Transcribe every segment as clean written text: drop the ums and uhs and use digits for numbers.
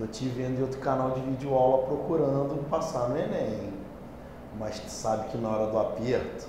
Tô te vendo em outro canal de videoaula procurando passar no Enem. Mas tu sabe que na hora do aperto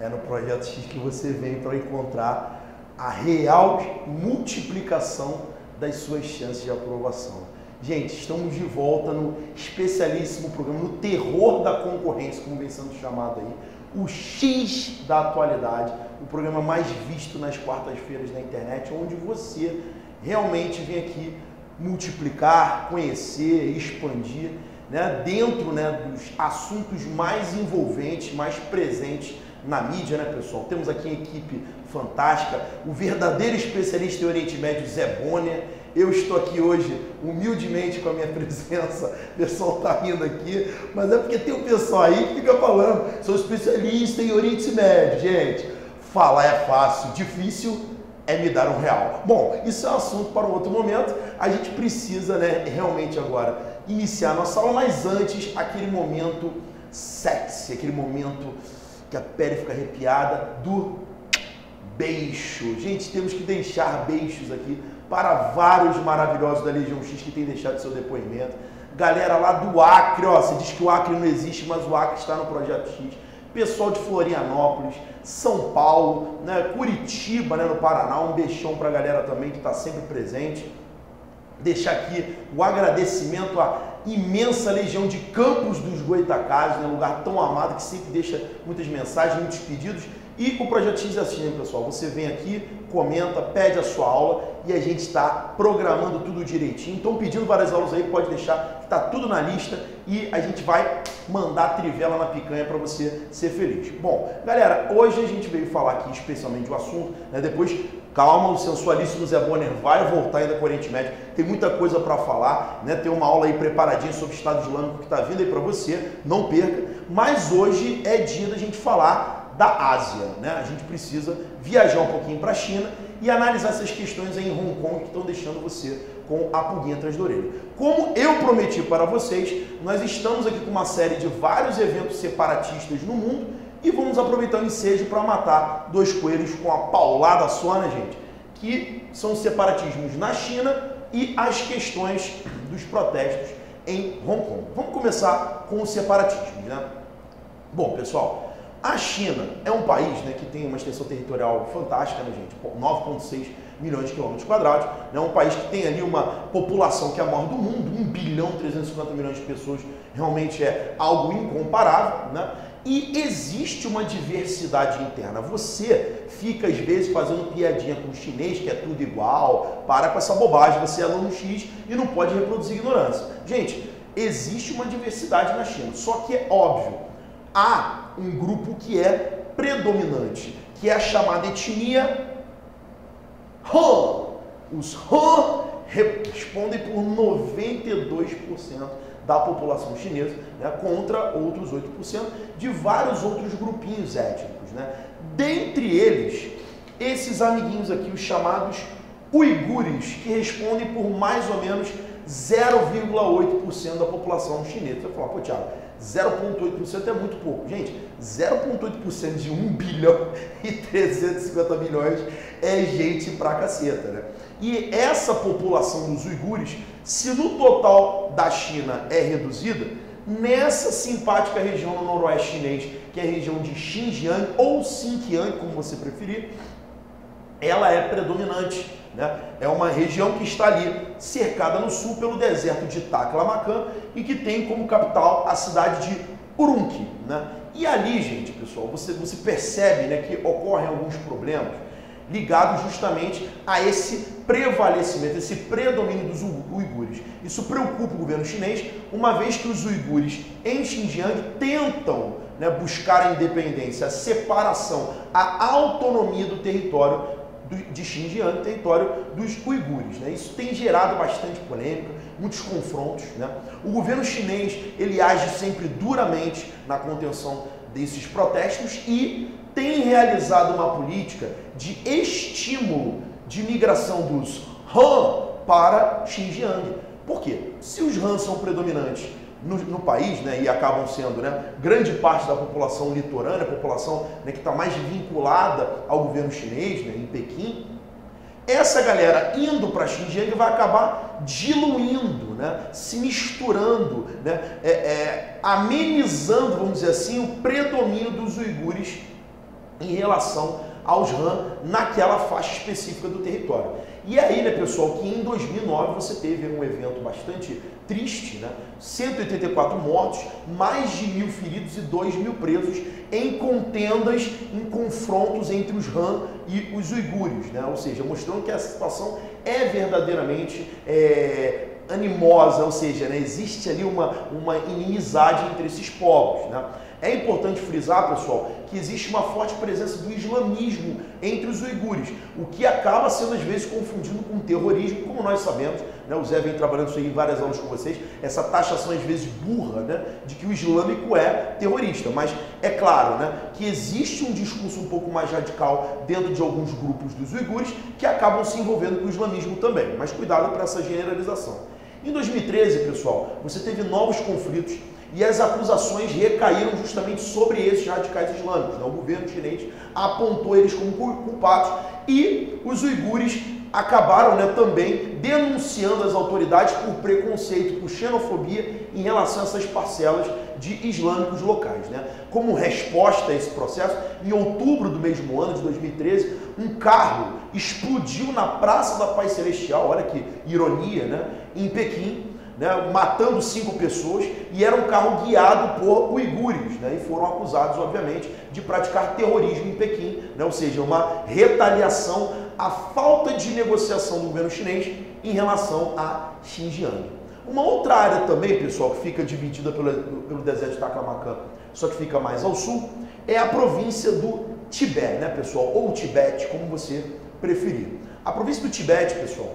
é no Projeto X que você vem para encontrar a real multiplicação das suas chances de aprovação. Gente, estamos de volta no especialíssimo programa, no terror da concorrência, como vem sendo chamado aí, o X da atualidade, o programa mais visto nas quartas-feiras na internet, onde você realmente vem aqui multiplicar, conhecer, expandir, né, dentro, né, dos assuntos mais envolventes, mais presentes na mídia, né, pessoal? Temos aqui a equipe fantástica, o verdadeiro especialista em Oriente Médio, Zé Bonner. Eu estou aqui hoje, humildemente, com a minha presença. O pessoal está rindo aqui, mas é porque tem um pessoal aí que fica falando, sou especialista em Oriente Médio. Gente, falar é fácil, difícil é me dar um real. Bom, isso é um assunto para um outro momento. A gente precisa, né, realmente agora iniciar a nossa aula, mas antes, aquele momento sexy, aquele momento que a pele fica arrepiada do beijo. Gente, temos que deixar beijos aqui para vários maravilhosos da Legião X que têm deixado seu depoimento. Galera lá do Acre, ó, você diz que o Acre não existe, mas o Acre está no Projeto X. Pessoal de Florianópolis, São Paulo, né, Curitiba, né, no Paraná, um beijão para a galera também que está sempre presente. Deixar aqui o agradecimento à imensa legião de Campos dos Goitacazes, né, um lugar tão amado que sempre deixa muitas mensagens, muitos pedidos. E o Projeto X é assim, né, pessoal? Você vem aqui, comenta, pede a sua aula e a gente está programando tudo direitinho. Então, pedindo várias aulas aí, pode deixar que está tudo na lista e a gente vai mandar a trivela na picanha para você ser feliz. Bom, galera, hoje a gente veio falar aqui especialmente do assunto, né? Depois, calma, o sensualíssimo Zé Bonner vai voltar ainda com o Oriente Médio. Tem muita coisa para falar, né? Tem uma aula aí preparadinha sobre o Estado Islâmico que está vindo aí para você, não perca. Mas hoje é dia da gente falar da Ásia, né? A gente precisa viajar um pouquinho para a China e analisar essas questões aí em Hong Kong que estão deixando você com a pulguinha atrás da orelha. Como eu prometi para vocês, nós estamos aqui com uma série de vários eventos separatistas no mundo e vamos aproveitar o ensejo para matar dois coelhos com a paulada só, né, gente? Que são os separatismos na China e as questões dos protestos em Hong Kong. Vamos começar com os separatismos, né? Bom, pessoal, a China é um país, né, que tem uma extensão territorial fantástica, né, gente? 9,6 milhões de quilômetros quadrados. É um país que tem ali uma população que é a maior do mundo, 1 bilhão 350 milhões de pessoas, realmente é algo incomparável, né? E existe uma diversidade interna. Você fica, às vezes, fazendo piadinha com o chinês, que é tudo igual, para com essa bobagem, você é aluno X e não pode reproduzir ignorância. Gente, existe uma diversidade na China, só que é óbvio, há um grupo que é predominante, que é a chamada etnia Han. Os Han respondem por 92% da população chinesa, né, contra outros 8% de vários outros grupinhos étnicos, né? Dentre eles, esses amiguinhos aqui, os chamados uigures, que respondem por mais ou menos 0,8% da população chinesa. Você vai falar, pô, Thiago, 0,8% é muito pouco. Gente, 0,8% de 1 bilhão e 350 milhões é gente pra caceta, né? E essa população dos uigures, se no total da China é reduzida, nessa simpática região no noroeste chinês, que é a região de Xinjiang ou Xinjiang, como você preferir, ela é predominante, né? É uma região que está ali cercada no sul pelo deserto de Taklamakan e que tem como capital a cidade de Urumqi, né? E ali, gente, pessoal, você percebe, né, que ocorrem alguns problemas ligados justamente a esse prevalecimento, esse predomínio dos uigures. Isso preocupa o governo chinês, uma vez que os uigures em Xinjiang tentam, né, buscar a independência, a separação, a autonomia do território de Xinjiang, território dos uigures, né? Isso tem gerado bastante polêmica, muitos confrontos, né? O governo chinês, ele age sempre duramente na contenção desses protestos e tem realizado uma política de estímulo de migração dos Han para Xinjiang. Por quê? Se os Han são predominantes no país, né, e acabam sendo, né, grande parte da população litorânea, a população, né, que está mais vinculada ao governo chinês, né, em Pequim, essa galera indo para Xinjiang vai acabar diluindo, né? Se misturando, né? Amenizando, vamos dizer assim, o predomínio dos uigures em relação aos Han naquela faixa específica do território. E aí, né, pessoal, que em 2009 você teve um evento bastante triste, né? 184 mortos, mais de 1.000 feridos e 2.000 presos em contendas, em confrontos entre os Han e os uigures, né? Ou seja, mostrando que essa situação é verdadeiramente animosa, ou seja, né, existe ali uma inimizade entre esses povos, né? É importante frisar, pessoal, que existe uma forte presença do islamismo entre os uigures, o que acaba sendo às vezes confundido com terrorismo, como nós sabemos, né? O Zé vem trabalhando isso aí em várias aulas com vocês, essa taxação às vezes burra, né, de que o islâmico é terrorista, mas é claro, né, que existe um discurso um pouco mais radical dentro de alguns grupos dos uigures que acabam se envolvendo com o islamismo também, mas cuidado para essa generalização. Em 2013, pessoal, você teve novos conflitos e as acusações recaíram justamente sobre esses radicais islâmicos, né? O governo chinês apontou eles como culpados e os uigures acabaram, né, também denunciando as autoridades por preconceito, por xenofobia em relação a essas parcelas de islâmicos locais, né? Como resposta a esse processo, em outubro do mesmo ano de 2013, um carro explodiu na Praça da Paz Celestial, olha que ironia, né, em Pequim, né, matando 5 pessoas, e era um carro guiado por uigures, né, e foram acusados, obviamente, de praticar terrorismo em Pequim, né, ou seja, uma retaliação à falta de negociação do governo chinês em relação a Xinjiang. Uma outra área também, pessoal, que fica dividida pelo deserto de Taklamakan, só que fica mais ao sul, é a província do Tibete, né, pessoal, ou Tibete, como você preferir. A província do Tibete, pessoal,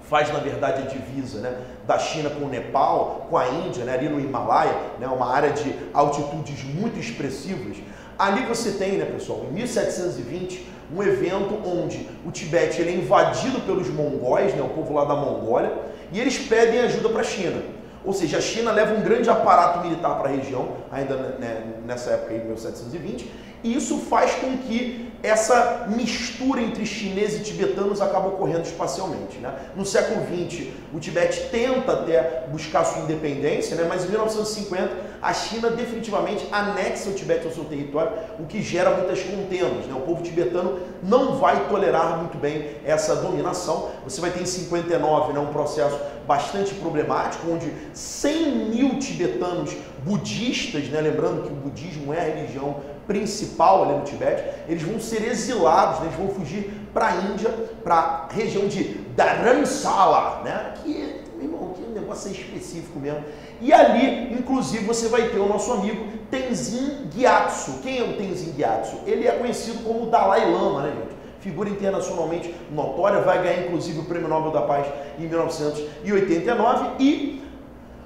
faz, na verdade, a divisa, né, da China com o Nepal, com a Índia, né, ali no Himalaia, né, uma área de altitudes muito expressivas. Ali você tem, né, pessoal, em 1720, um evento onde o Tibete ele é invadido pelos mongóis, né, o povo lá da Mongólia, e eles pedem ajuda para a China. Ou seja, a China leva um grande aparato militar para a região, ainda, né, nessa época aí, de 1720, e isso faz com que essa mistura entre chineses e tibetanos acaba ocorrendo espacialmente, né? No século XX, o Tibete tenta até buscar sua independência, né? Mas em 1950, a China definitivamente anexa o Tibete ao seu território, o que gera muitas contendas, né? O povo tibetano não vai tolerar muito bem essa dominação. Você vai ter em 59, né, um processo bastante problemático, onde 100.000 tibetanos budistas, né, lembrando que o budismo é a religião principal ali no Tibete, eles vão ser exilados, né, eles vão fugir para a Índia, para a região de Dharamsala, né, que, meu irmão, que negócio é específico mesmo. E ali, inclusive, você vai ter o nosso amigo Tenzin Gyatso. Quem é o Tenzin Gyatso? Ele é conhecido como Dalai Lama, né, gente? Figura internacionalmente notória, vai ganhar inclusive o Prêmio Nobel da Paz em 1989 e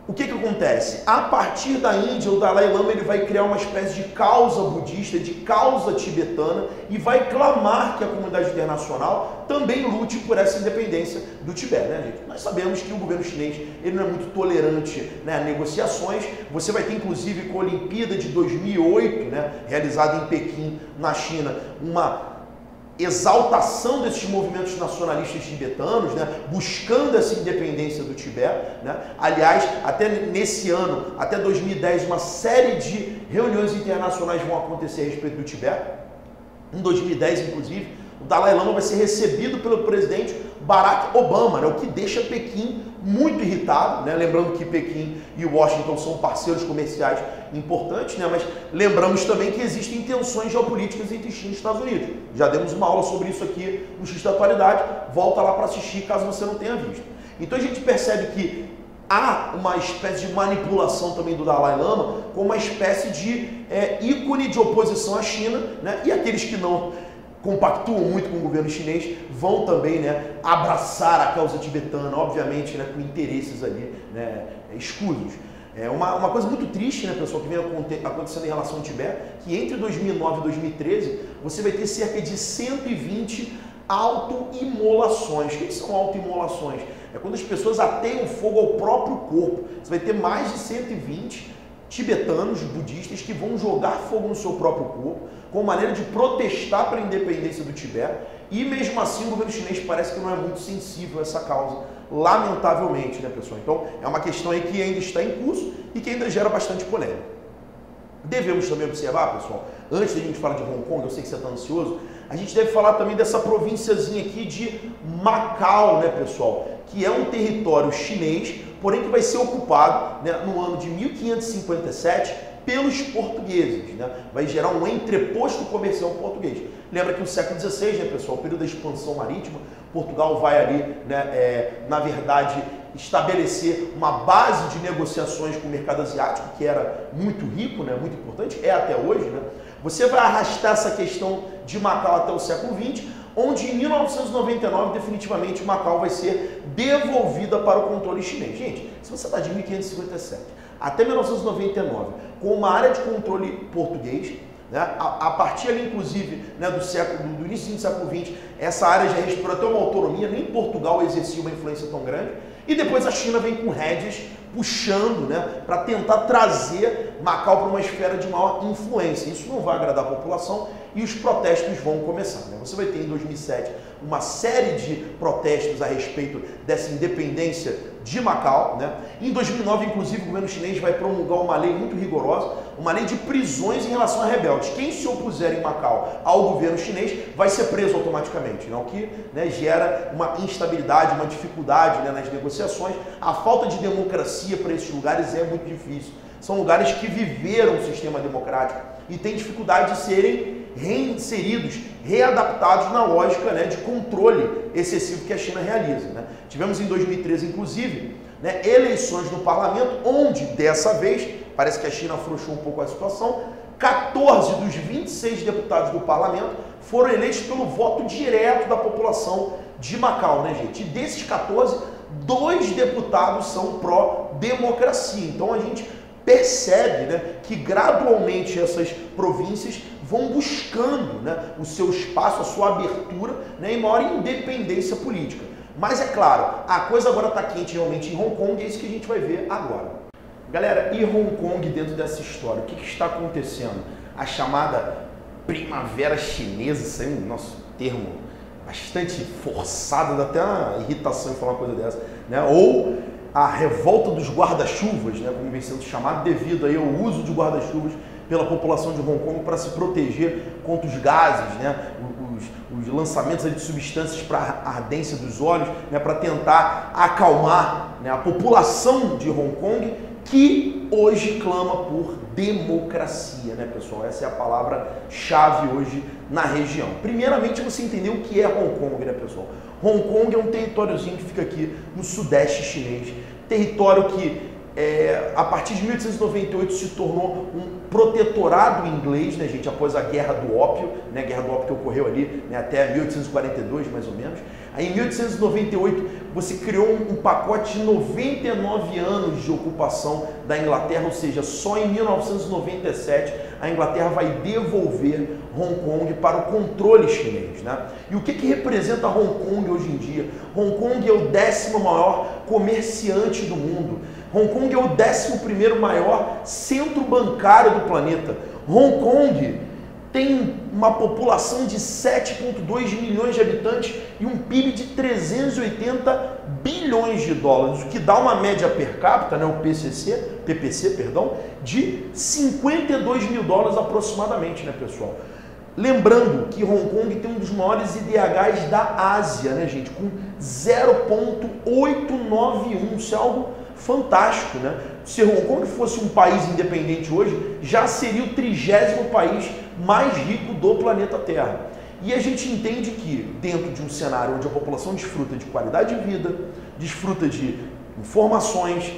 o que acontece? A partir da Índia, o Dalai Lama ele vai criar uma espécie de causa budista, de causa tibetana e vai clamar que a comunidade internacional também lute por essa independência do Tibete, né, gente? Nós sabemos que o governo chinês ele não é muito tolerante, né, a negociações. Você vai ter inclusive com a Olimpíada de 2008, né, realizada em Pequim, na China, uma exaltação desses movimentos nacionalistas tibetanos, né, buscando essa independência do Tibete, né? Aliás, até nesse ano, até 2010, uma série de reuniões internacionais vão acontecer a respeito do Tibete. Em 2010, inclusive, o Dalai Lama vai ser recebido pelo presidente Barack Obama, né, o que deixa Pequim muito irritado, né? Lembrando que Pequim e Washington são parceiros comerciais importantes, né? Mas lembramos também que existem tensões geopolíticas entre China e Estados Unidos. Já demos uma aula sobre isso aqui no X da Atualidade, volta lá para assistir caso você não tenha visto. Então a gente percebe que há uma espécie de manipulação também do Dalai Lama como uma espécie de ícone de oposição à China, né? E aqueles que não compactuam muito com o governo chinês, vão também, né, abraçar a causa tibetana, obviamente, né, com interesses ali, né, escusos. É uma coisa muito triste, né, pessoal, que vem acontecendo em relação ao Tibete, que entre 2009 e 2013, você vai ter cerca de 120 autoimolações. O que são autoimolações? É quando as pessoas ateiam fogo ao próprio corpo. Você vai ter mais de 120 tibetanos, budistas, que vão jogar fogo no seu próprio corpo, como maneira de protestar pela independência do Tibete, e mesmo assim o governo chinês parece que não é muito sensível a essa causa, lamentavelmente, né, pessoal? Então, é uma questão aí que ainda está em curso e que ainda gera bastante polêmica. Devemos também observar, pessoal, antes da gente falar de Hong Kong, eu sei que você está ansioso, a gente deve falar também dessa provínciazinha aqui de Macau, né, pessoal? Que é um território chinês, porém que vai ser ocupado, né, no ano de 1557 pelos portugueses, né? Vai gerar um entreposto comercial português. Lembra que no século XVI, né, pessoal, o período da expansão marítima, Portugal vai ali, né, na verdade, estabelecer uma base de negociações com o mercado asiático, que era muito rico, né, muito importante, é até hoje, né? Você vai arrastar essa questão de Macau até o século XX, onde em 1999, definitivamente, Macau vai ser devolvida para o controle chinês. Gente, se você está de 1557 até 1999 com uma área de controle português, né, a partir ali, inclusive, né, do início do século XX, essa área já respirou até uma autonomia, nem Portugal exercia uma influência tão grande, e depois a China vem com rédeas puxando, né, para tentar trazer Macau para uma esfera de maior influência. Isso não vai agradar a população e os protestos vão começar, né? Você vai ter em 2007 uma série de protestos a respeito dessa independência de Macau, né? Em 2009, inclusive, o governo chinês vai promulgar uma lei muito rigorosa, uma lei de prisões em relação a rebeldes. Quem se opuser em Macau ao governo chinês vai ser preso automaticamente, né? O que, né, gera uma instabilidade, uma dificuldade, né, nas negociações. A falta de democracia para esses lugares é muito difícil. São lugares que viveram o sistema democrático e têm dificuldade de serem reinseridos, readaptados na lógica, né, de controle excessivo que a China realiza, né? Tivemos em 2013, inclusive, né, eleições no parlamento, onde dessa vez, parece que a China afrouxou um pouco a situação, 14 dos 26 deputados do parlamento foram eleitos pelo voto direto da população de Macau, né, gente? E desses 14, 2 deputados são pró-democracia. Então a gente percebe, né, que gradualmente essas províncias vão buscando, né, o seu espaço, a sua abertura, né, e maior independência política. Mas é claro, a coisa agora está quente realmente em Hong Kong, é isso que a gente vai ver agora. Galera, e Hong Kong dentro dessa história? O que está acontecendo? A chamada primavera chinesa, isso é um nosso termo bastante forçado, dá até uma irritação em falar uma coisa dessa, né? Ou a revolta dos guarda-chuvas, né, como vem sendo chamado, devido aí ao uso de guarda-chuvas pela população de Hong Kong para se proteger contra os gases, né, os lançamentos de substâncias para a ardência dos olhos, né, para tentar acalmar, né, a população de Hong Kong, que hoje clama por democracia, né, pessoal? Essa é a palavra-chave hoje na região. Primeiramente, você entender o que é Hong Kong, né, pessoal? Hong Kong é um territóriozinho que fica aqui no sudeste chinês, território que a partir de 1898 se tornou um protetorado inglês, né, gente, após a Guerra do Ópio, né, a Guerra do Ópio que ocorreu ali, né, até 1842, mais ou menos. Aí em 1898 você criou um pacote de 99 anos de ocupação da Inglaterra, ou seja, só em 1997 a Inglaterra vai devolver Hong Kong para o controle chinês, né? E o que representa Hong Kong hoje em dia? Hong Kong é o 10º maior comerciante do mundo. Hong Kong é o 11º maior centro bancário do planeta. Hong Kong tem uma população de 7,2 milhões de habitantes e um PIB de 380 bilhões de dólares, o que dá uma média per capita, né, o PPC, perdão, de 52 mil dólares aproximadamente, né, pessoal? Lembrando que Hong Kong tem um dos maiores IDHs da Ásia, né, gente, com 0,891, isso é algo fantástico, né? Se Hong Kong fosse um país independente hoje, já seria o 30º país mais rico do planeta Terra. E a gente entende que, dentro de um cenário onde a população desfruta de qualidade de vida, desfruta de informações,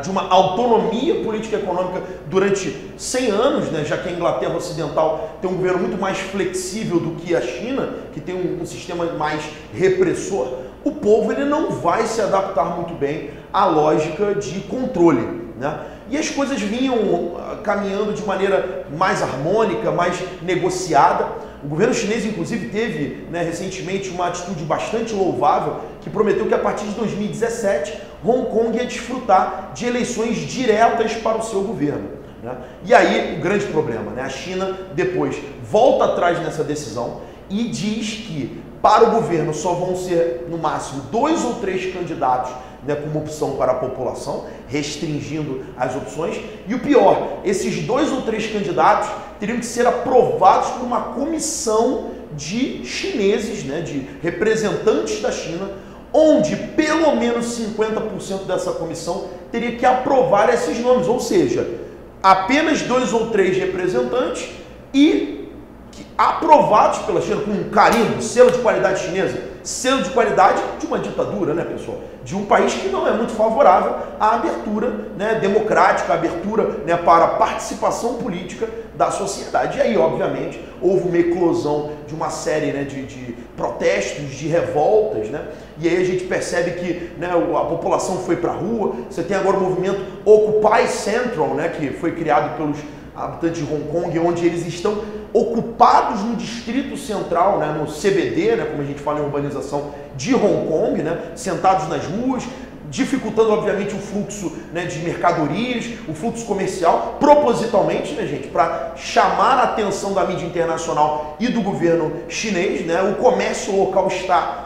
de uma autonomia política e econômica durante 100 anos, né, já que a Inglaterra Ocidental tem um governo muito mais flexível do que a China, que tem um sistema mais repressor, o povo ele não vai se adaptar muito bem à lógica de controle, né? E as coisas vinham caminhando de maneira mais harmônica, mais negociada, O governo chinês, inclusive, teve, né, recentemente uma atitude bastante louvável que prometeu que a partir de 2017 Hong Kong ia desfrutar de eleições diretas para o seu governo, né? E aí o grande problema, né? A China depois volta atrás nessa decisão e diz que para o governo só vão ser no máximo 2 ou 3 candidatos, né, como opção para a população, restringindo as opções. E o pior, esses 2 ou 3 candidatos teriam que ser aprovados por uma comissão de chineses, né, de representantes da China, onde pelo menos 50% dessa comissão teria que aprovar esses nomes, ou seja, apenas 2 ou 3 representantes e aprovados pela China com um carimbo, selo de qualidade chinesa, selo de qualidade de uma ditadura, né, pessoal? De um país que não é muito favorável à abertura, né, democrática, à abertura, né, para a participação política da sociedade. E aí, obviamente, houve uma eclosão de uma série, né, de protestos, de revoltas, né? E aí a gente percebe que, né, a população foi para a rua. Você tem agora o movimento Occupy Central, né, que foi criado pelos habitantes de Hong Kong, onde eles estão ocupados no distrito central, né, no CBD, né, como a gente fala em urbanização de Hong Kong, né, sentados nas ruas, dificultando, obviamente, o fluxo, né, de mercadorias, o fluxo comercial, propositalmente, né, gente, para chamar a atenção da mídia internacional e do governo chinês, né? O comércio local está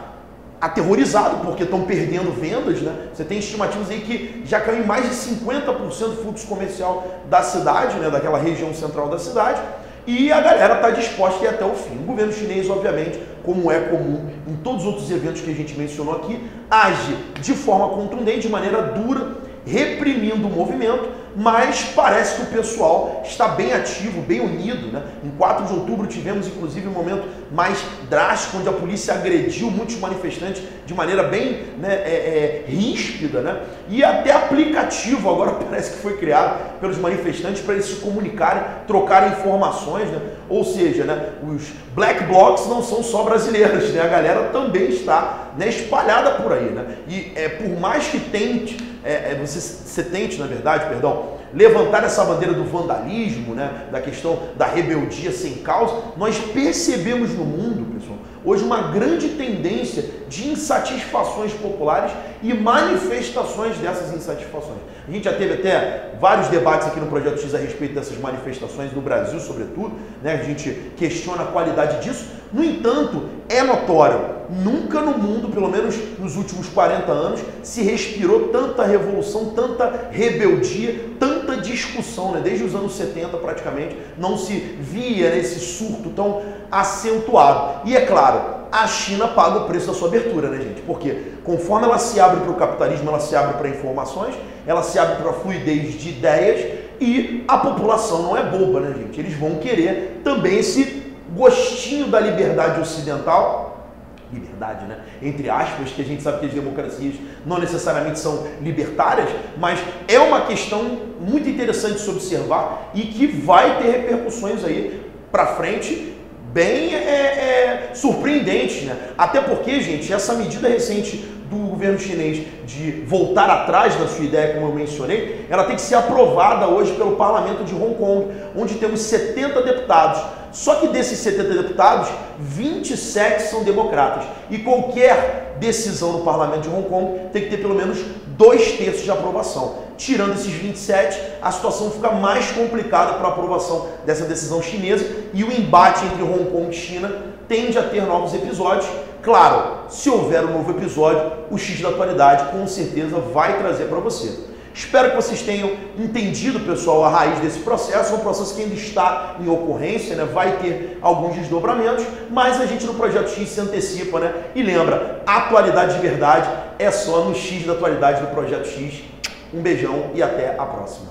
aterrorizado porque estão perdendo vendas, né? Você tem estimativas aí que já caiu em mais de 50% do fluxo comercial da cidade, né, daquela região central da cidade. E a galera está disposta a ir até o fim. O governo chinês, obviamente, como é comum em todos os outros eventos que a gente mencionou aqui, age de forma contundente, de maneira dura, reprimindo o movimento, mas parece que o pessoal está bem ativo, bem unido, né? Em 4 de outubro tivemos, inclusive, um momento mais drástico, onde a polícia agrediu muitos manifestantes de maneira bem, né, ríspida, né? E até aplicativo agora parece que foi criado pelos manifestantes para eles se comunicarem, trocarem informações, né? Ou seja, né, os black blocs não são só brasileiros, né? A galera também está, né, espalhada por aí, né? E por mais que tente, você tente, na verdade, levantar essa bandeira do vandalismo, né, da questão da rebeldia sem causa, nós percebemos no mundo, pessoal, hoje uma grande tendência de insatisfações populares e manifestações dessas insatisfações. A gente já teve até vários debates aqui no Projeto X a respeito dessas manifestações no Brasil, sobretudo, né? A gente questiona a qualidade disso. No entanto, é notório, nunca no mundo, pelo menos nos últimos 40 anos, se respirou tanta revolução, tanta rebeldia, tanta discussão, né? Desde os anos 70 praticamente, não se via esse surto tão acentuado. E é claro, a China paga o preço da sua abertura, né, gente? Porque conforme ela se abre para o capitalismo, ela se abre para informações, ela se abre para a fluidez de ideias e a população não é boba, né, gente? Eles vão querer também esse gostinho da liberdade ocidental, liberdade, né, entre aspas, que a gente sabe que as democracias não necessariamente são libertárias, mas é uma questão muito interessante de se observar e que vai ter repercussões aí para frente bem surpreendentes, né? Até porque, gente, essa medida recente do governo chinês de voltar atrás da sua ideia, como eu mencionei, ela tem que ser aprovada hoje pelo parlamento de Hong Kong, onde temos 70 deputados. Só que desses 70 deputados, 27 são democratas. E qualquer decisão no parlamento de Hong Kong tem que ter pelo menos 2/3 de aprovação. Tirando esses 27, a situação fica mais complicada para a aprovação dessa decisão chinesa e o embate entre Hong Kong e China tende a ter novos episódios. Claro, se houver um novo episódio, o X da atualidade com certeza vai trazer para você. Espero que vocês tenham entendido, pessoal, a raiz desse processo. É um processo que ainda está em ocorrência, né? Vai ter alguns desdobramentos, mas a gente no Projeto X se antecipa, né? E lembra, atualidade de verdade é só no X da atualidade do Projeto X. Um beijão e até a próxima.